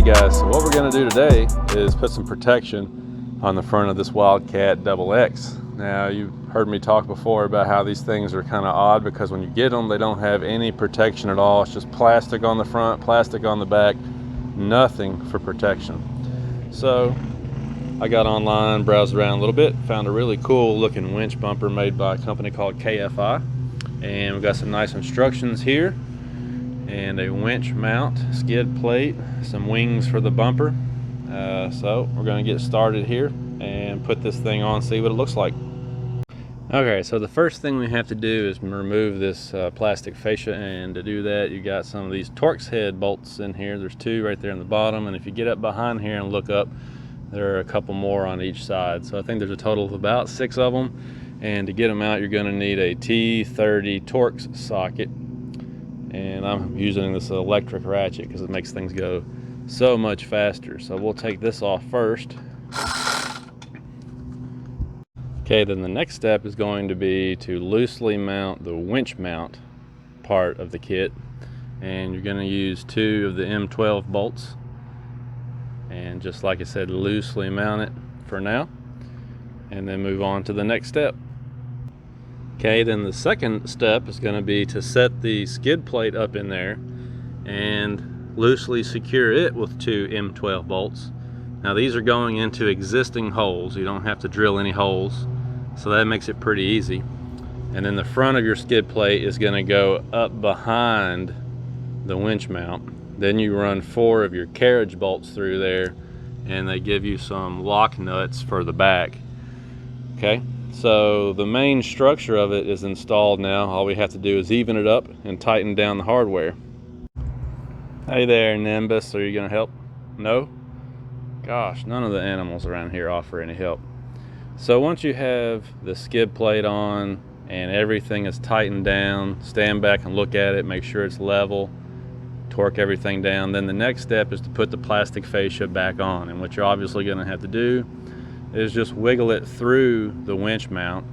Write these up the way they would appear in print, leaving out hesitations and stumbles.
Alright guys, so what we're going to do today is put some protection on the front of this Wildcat XX. Now, you've heard me talk before about how these things are kind of odd because when you get them, they don't have any protection at all. It's just plastic on the front, plastic on the back, nothing for protection. So I got online, browsed around a little bit, found a really cool looking winch bumper made by a company called KFI. And we've got some nice instructions here, and a winch mount, skid plate, some wings for the bumper. So we're going to get started here and put this thing on, see what it looks like. Okay, so the first thing we have to do is remove this plastic fascia, and to do that you got some of these Torx head bolts in here. There's two right there in the bottom, and if you get up behind here and look up, there are a couple more on each side. So I think there's a total of about 6 of them, and to get them out you're going to need a T30 Torx socket. And I'm using this electric ratchet because it makes things go so much faster. So we'll take this off first. Okay, then the next step is going to be to loosely mount the winch mount part of the kit. And you're going to use 2 of the M12 bolts. And just like I said, loosely mount it for now. And then move on to the next step. Okay, then the second step is going to be to set the skid plate up in there and loosely secure it with 2 M12 bolts. Now these are going into existing holes. You don't have to drill any holes, so that makes it pretty easy. And then the front of your skid plate is going to go up behind the winch mount. Then you run 4 of your carriage bolts through there, and they give you some lock nuts for the back. Okay. So the main structure of it is installed now. All we have to do is even it up and tighten down the hardware. Hey there, Nimbus, are you gonna help? No? Gosh, none of the animals around here offer any help. So once you have the skid plate on and everything is tightened down, stand back and look at it, make sure it's level, torque everything down. Then the next step is to put the plastic fascia back on. And what you're obviously gonna have to do is just wiggle it through the winch mount,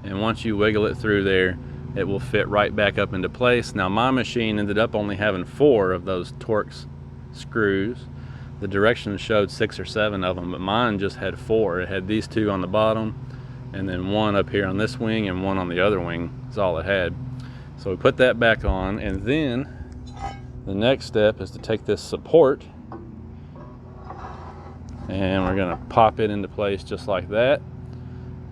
and once you wiggle it through there, it will fit right back up into place. Now my machine ended up only having 4 of those Torx screws. The directions showed 6 or 7 of them, but mine just had 4. It had these 2 on the bottom, and then 1 up here on this wing and 1 on the other wing. That's all it had. So we put that back on, and then the next step is to take this support and we're going to pop it into place just like that,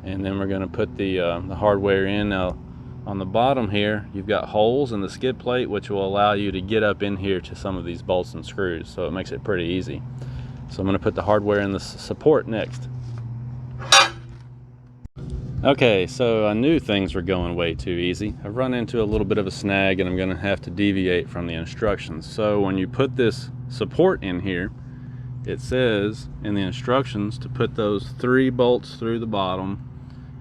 and then we're going to put the hardware in. Now on the bottom here you've got holes in the skid plate which will allow you to get up in here to some of these bolts and screws, so it makes it pretty easy. So I'm going to put the hardware in the support next. Okay, so I knew things were going way too easy. I've run into a little bit of a snag and I'm going to have to deviate from the instructions. So when you put this support in here, it says in the instructions to put those 3 bolts through the bottom,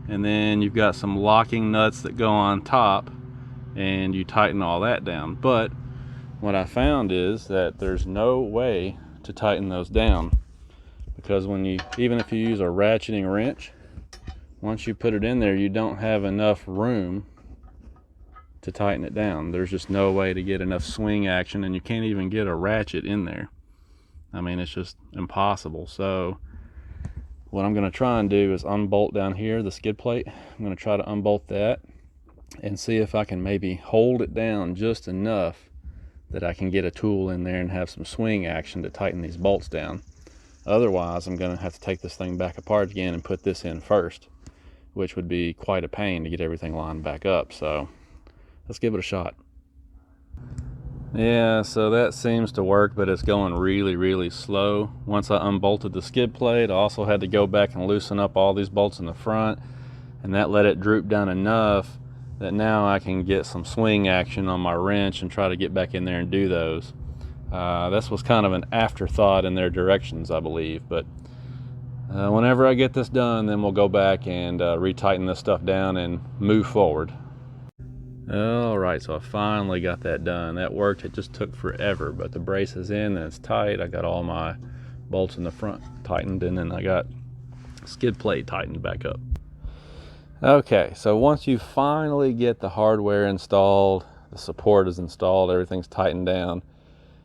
and then you've got some locking nuts that go on top, and you tighten all that down. But what I found is that there's no way to tighten those down, because even if you use a ratcheting wrench, once you put it in there, you don't have enough room to tighten it down. There's just no way to get enough swing action, and you can't even get a ratchet in there. I mean, it's just impossible. So what I'm going to try and do is unbolt down here the skid plate. I'm going to try to unbolt that and see if I can maybe hold it down just enough that I can get a tool in there and have some swing action to tighten these bolts down. Otherwise, I'm going to have to take this thing back apart again and put this in first, which would be quite a pain to get everything lined back up. So let's give it a shot. Yeah, so that seems to work, but it's going really, really slow. Once I unbolted the skid plate, I also had to go back and loosen up all these bolts in the front, and that let it droop down enough that now I can get some swing action on my wrench and try to get back in there and do those. This was kind of an afterthought in their directions, I believe, but whenever I get this done, then we'll go back and retighten this stuff down and move forward. All right, so I finally got that done. That worked. It just took forever, but the brace is in and it's tight. I got all my bolts in the front tightened, and then I got skid plate tightened back up. Okay, so once you finally get the hardware installed, the support is installed, everything's tightened down,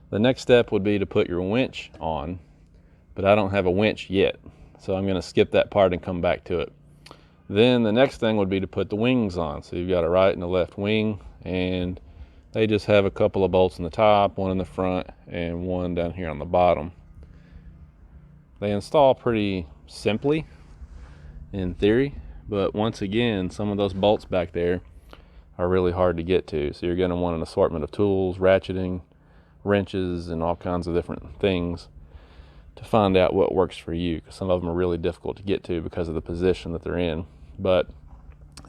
The next step would be to put your winch on, but I don't have a winch yet, so I'm going to skip that part and come back to it. Then the next thing would be to put the wings on. So you've got a right and a left wing, and they just have a couple of bolts in the top, one in the front, and one down here on the bottom. They install pretty simply in theory, but once again, some of those bolts back there are really hard to get to. So you're going to want an assortment of tools, ratcheting, wrenches, and all kinds of different things to find out what works for you, because some of them are really difficult to get to because of the position that they're in. But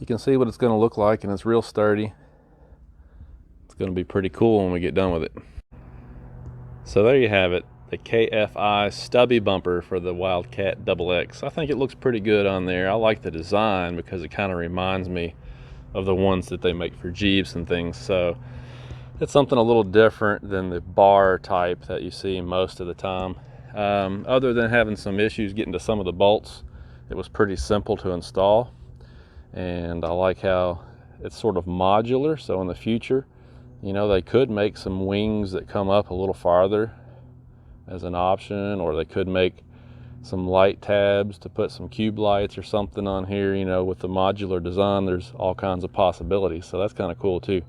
you can see what it's going to look like, and it's real sturdy. It's going to be pretty cool when we get done with it. So there you have it, the KFI stubby bumper for the Wildcat XX. I think it looks pretty good on there. I like the design because it kind of reminds me of the ones that they make for Jeeps and things. So it's something a little different than the bar type that you see most of the time. Other than having some issues getting to some of the bolts, it was pretty simple to install. And I like how it's sort of modular, so in the future, you know, they could make some wings that come up a little farther as an option, or they could make some light tabs to put some cube lights or something on here. You know, with the modular design, there's all kinds of possibilities, so that's kind of cool too.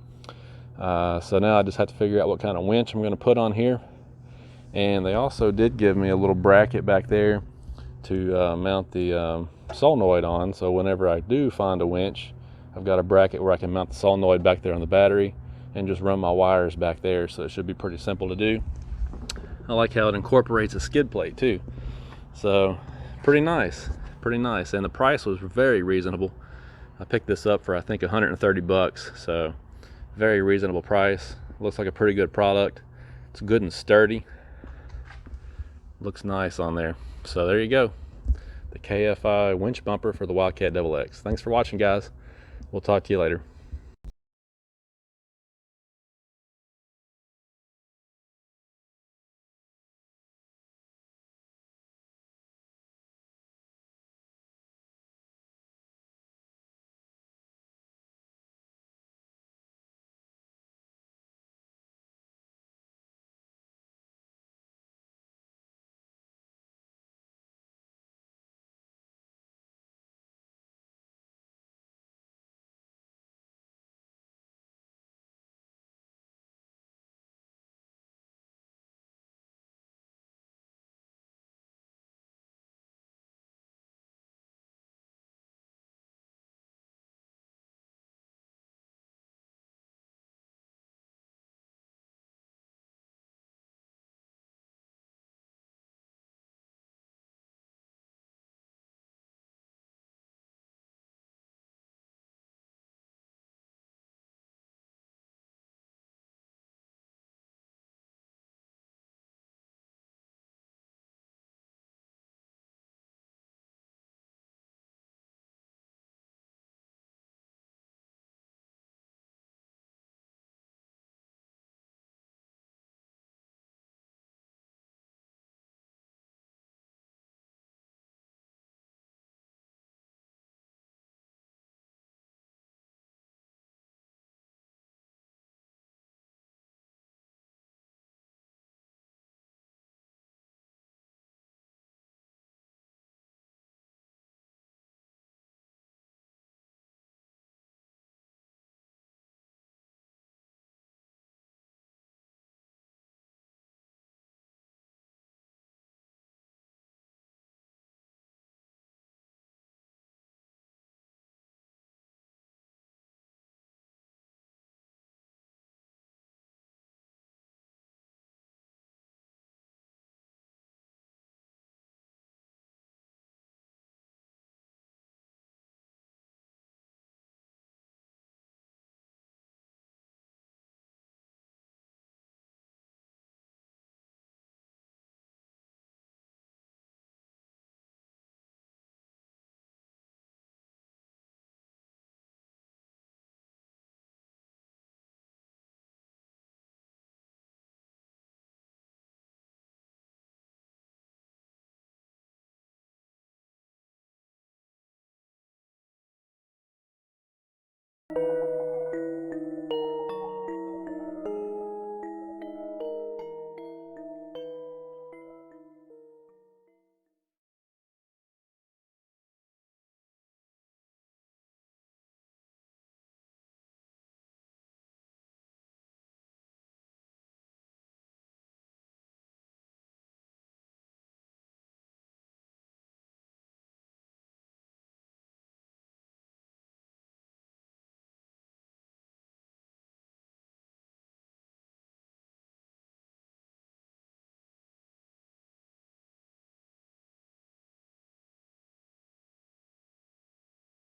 So now I just have to figure out what kind of winch I'm going to put on here. And they also did give me a little bracket back there to mount the solenoid on, so whenever I do find a winch, I've got a bracket where I can mount the solenoid back there on the battery and just run my wires back there, so it should be pretty simple to do. I like how it incorporates a skid plate too, so pretty nice, and the price was very reasonable. I picked this up for I think 130 bucks, so very reasonable price. Looks like a pretty good product. It's good and sturdy, looks nice on there. So there you go, the KFI winch bumper for the Wildcat XX. Thanks for watching, guys. We'll talk to you later.